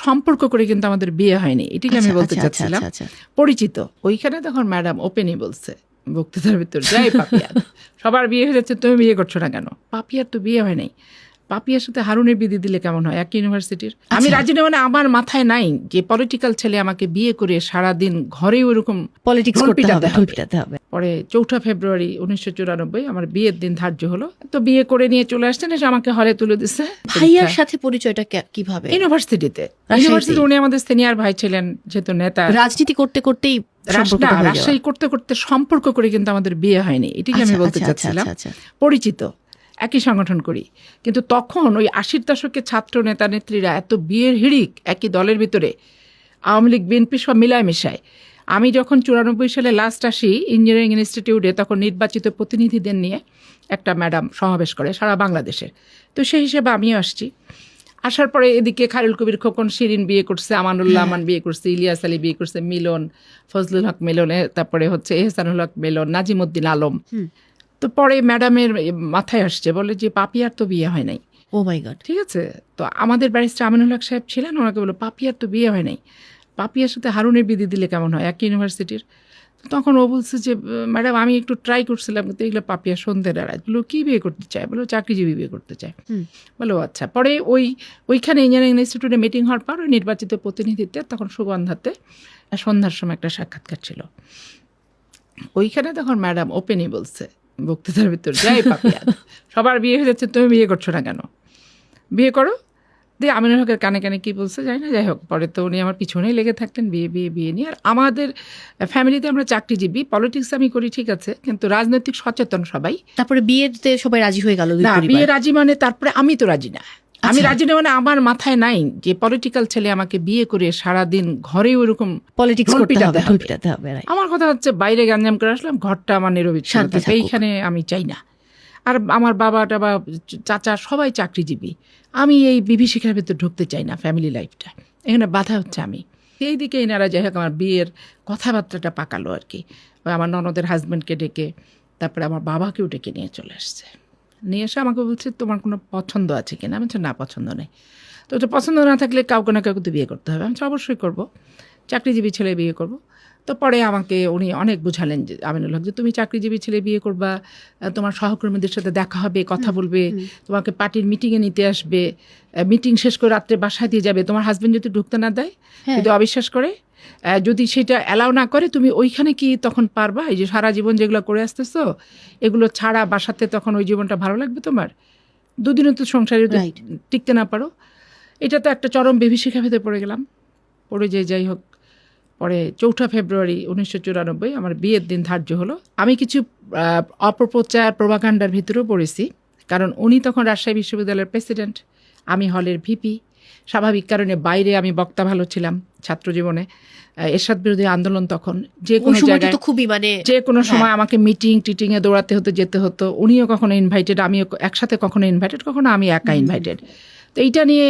সম্পর্ক করে কিন্তু আমাদের বিয়ে হয়নি, এটাকে আমি বলতে চাচ্ছিলাম। পরিচিত ওইখানে তখন ম্যাডাম ওপেনই বলছে বক্তৃতার ভিতর, যাই পাপিয়া সবার বিয়ে হয়ে যাচ্ছে, তুমি বিয়ে করছো না কেন? পাপিয়ার তো বিয়ে হয় নাই, পাপিয়ার সাথে হারুনের বিধি দিলে কেমন হয়, এক ইউনিভার্সিটির। আমি রাজি না, মানে আমার মাথায় নাই যে পলিটিক্যাল ছেলে আমাকে বিয়ে করে সারাদিন ঘরে ওইরকম পলিটিক্স করতে হবে। পরে 4 ফেব্রুয়ারি 1994 আমার বিয়ের দিন ধার্য হলো। তো বিয়ে করে নিয়ে চলে আসছেন, এসে আমাকে হলে তুলে দিচ্ছে। ভাইয়ার সাথে পরিচয়টা কিভাবে? ইউনিভার্সিটি উনি আমাদের সিনিয়র ভাই ছিলেন, যেহেতু নেতা। রাজনীতি করতে করতেই রাজশাহী করতে করতে সম্পর্ক করে কিন্তু আমাদের বিয়ে হয়নি, এটাকে আমি বলতে চাচ্ছিলাম। পরিচিত, একই সংগঠন করি, কিন্তু তখন ওই 80-র দশকের ছাত্র নেতা নেত্রীরা এত বিয়ের হিড়িক একই দলের ভিতরে, আওয়ামী লীগ বিএনপি সব মিলায় মিশায়। আমি যখন 94 সালে লাস্ট আসি ইঞ্জিনিয়ারিং ইনস্টিটিউটে, তখন নির্বাচিত প্রতিনিধিদের নিয়ে একটা ম্যাডাম সমাবেশ করে সারা বাংলাদেশের। তো সেই হিসেবে আমিও আসছি। আসার পরে এদিকে খায়রুল কবির খোকন শিরিন বিয়ে করছে, আমানুল্লাহ আমান বিয়ে করছে, ইলিয়াস আলী বিয়ে করছে, মিলন, ফজলুল হক মিলনে, তারপরে হচ্ছে এহসানুল হক মিলন, নাজিমউদ্দিন আলম। তো পরে ম্যাডামের মাথায় আসছে, বলে যে পাপিয়ার তো বিয়ে হয় নাই। ও মাই গড। ঠিক আছে, তো আমাদের ব্যারিস্টার আমিনুল হক সাহেব ছিলেন, ওনাকে বললো পাপিয়ার তো বিয়ে হয় নাই, পাপিয়ার সাথে হারুনের বিধি দিলে কেমন হয়, এক ইউনিভার্সিটির। তখন ও বলছে যে ম্যাডাম আমি একটু ট্রাই করছিলাম, কিন্তু এগুলো পাপিয়া সন্ধ্যে দাঁড়ায়। বলো কী বিয়ে করতে চায়? বলো চাকরিজীবী বিয়ে করতে চায়। বলো আচ্ছা। পরে ওইখানে ইঞ্জিনিয়ারিং ইনস্টিটিউটে মিটিং হওয়ার পর ওই নির্বাচিত প্রতিনিধিত্বে তখন সুগন্ধাতে সন্ধ্যার সময় একটা সাক্ষাৎকার ছিল। ওইখানে তখন ম্যাডাম ওপেনই বলছে বক্তৃতার ভিতর, যাই পাপিয়া সবার বিয়ে হয়ে যাচ্ছে, তুমি বিয়ে করছো না কেন? বিয়ে করো। দিয়ে আমিনুল হকের কানে কানে কী বলছে জানি না, যাই হোক। পরে তো উনি আমার পিছনেই লেগে থাকলেন বিয়ে নিয়ে। আর আমাদের ফ্যামিলিতে আমরা চাকরিজীবী, পলিটিক্স আমি করি ঠিক আছে, কিন্তু রাজনৈতিক সচেতন সবাই। তারপরে বিয়েতে সবাই রাজি হয়ে গেল? না, বিয়ে রাজি মানে তারপরে আমি তো রাজি না। আমি রাজি না মানে আমার মাথায় নাই যে পলিটিক্যাল ছেলে আমাকে বিয়ে করে সারাদিন ঘরে ওইরকম পলিটিক্স করতে হবে। আমার কথা হচ্ছে বাইরে গ্যাঞ্জাম করে আসলাম, ঘরটা আমার নিরবিচ্ছিন্ন থাকে, এইখানে আমি চাই না। আর আমার বাবা টাবা চাচা সবাই চাকরিজীবী, আমি এই বিভীষিকার ভিতরে ঢুকতে চাই না। ফ্যামিলি লাইফটা এখানে বাধা হচ্ছে। আমি সেই দিকে এনারা যাই হোক আমার বিয়ের কথাবার্তাটা পাকালো আর কি। আমার ননদের হাজব্যান্ডকে ডেকে, তারপরে আমার বাবাকেও ডেকে নিয়ে চলে আসছে। নিয়ে এসে আমাকে বলছে তোমার কোনো পছন্দ আছে কিনা? আমি বলছি না, পছন্দ নেই। তো ওটা পছন্দ না থাকলে কাউকে না কাউকে তো বিয়ে করতে হবে। আমি অবশ্যই করবো, চাকরিজীবী ছেলে বিয়ে করব। তো পরে আমাকে উনি অনেক বুঝালেন যে আমিনুল হক, যে তুমি চাকরিজীবী ছেলে বিয়ে করবা, তোমার সহকর্মীদের সাথে দেখা হবে, কথা বলবে, তোমাকে পার্টির মিটিংয়ে নিতে আসবে, মিটিং শেষ করে রাত্রে বাসায় দিয়ে যাবে। তোমার হাজব্যান্ড যদি ঢুকতে না দেয়, যদি অবিশ্বাস করে, যদি সেটা অ্যালাউ না করে, তুমি ওইখানে কি তখন পারবা? এই যে সারা জীবন যেগুলো করে আসতেছো, এগুলো ছাড়া বাসাতে তখন ওই জীবনটা ভালো লাগবে তোমার? দুদিনও তো সংসারে টিকতে না পারো। এটা তো একটা চরম বিভীষিকার ভেতরে পড়ে গেলাম। পড়ে যাই হোক। পরে 4 ফেব্রুয়ারি 1994 আমার বিয়ের দিন ধার্য হলো। আমি কিছু অপপ্রচার প্রভাকাণ্ডার ভিতরেও পড়েছি, কারণ উনি তখন রাজশাহী বিশ্ববিদ্যালয়ের প্রেসিডেন্ট, আমি হলের ভিপি। স্বাভাবিক কারণে বাইরে আমি বক্তা ভালো ছিলাম ছাত্র জীবনে। এরশাদ বিরোধী আন্দোলন তখন যে কোনো জায়গায় খুবই যে কোনো সময় আমাকে মিটিংয়ে দৌড়াতে হতো, যেতে হতো। উনিও কখনো ইনভাইটেড, আমিও একসাথে কখনো ইনভাইটেড, কখনো আমি একা ইনভাইটেড। তো এইটা নিয়ে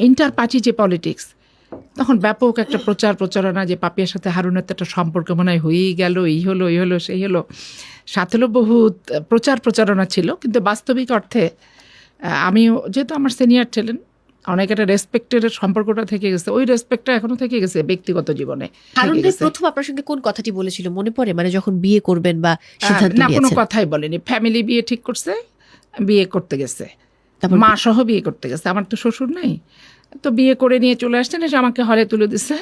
ইন্টার পার্টি যে পলিটিক্স, তখন ব্যাপক একটা প্রচারণা যে পাপিয়ার সাথে হারুনের একটা সম্পর্ক মনে হয় হয়েই গেল, এই হলো সেই হলো। সাথে বহুত প্রচারণা ছিল, কিন্তু বাস্তবিক অর্থে আমিও যেহেতু আমার সিনিয়র ছিলেন, অনেক একটা রেসপেক্টের সম্পর্কটা থেকে গেছে, ওই রেসপেক্টটা এখনো থেকে গেছে ব্যক্তিগত জীবনে। হারুন ভাই প্রথম আপনার সঙ্গে কোন কথাটি বলেছিল মনে পড়ে, মানে যখন বিয়ে করবেন বা সিদ্ধান্ত নিয়েছেন? না, কোনো কথাই বলেনি। ফ্যামিলি বিয়ে ঠিক করছে, বিয়ে করতে গেছে, মা সহ বিয়ে করতে গেছে। আমার তো শ্বশুর নাই, তো বিয়ে করে নিয়ে চলে আসছেন, এসে আমাকে হলে তুলে দিছে।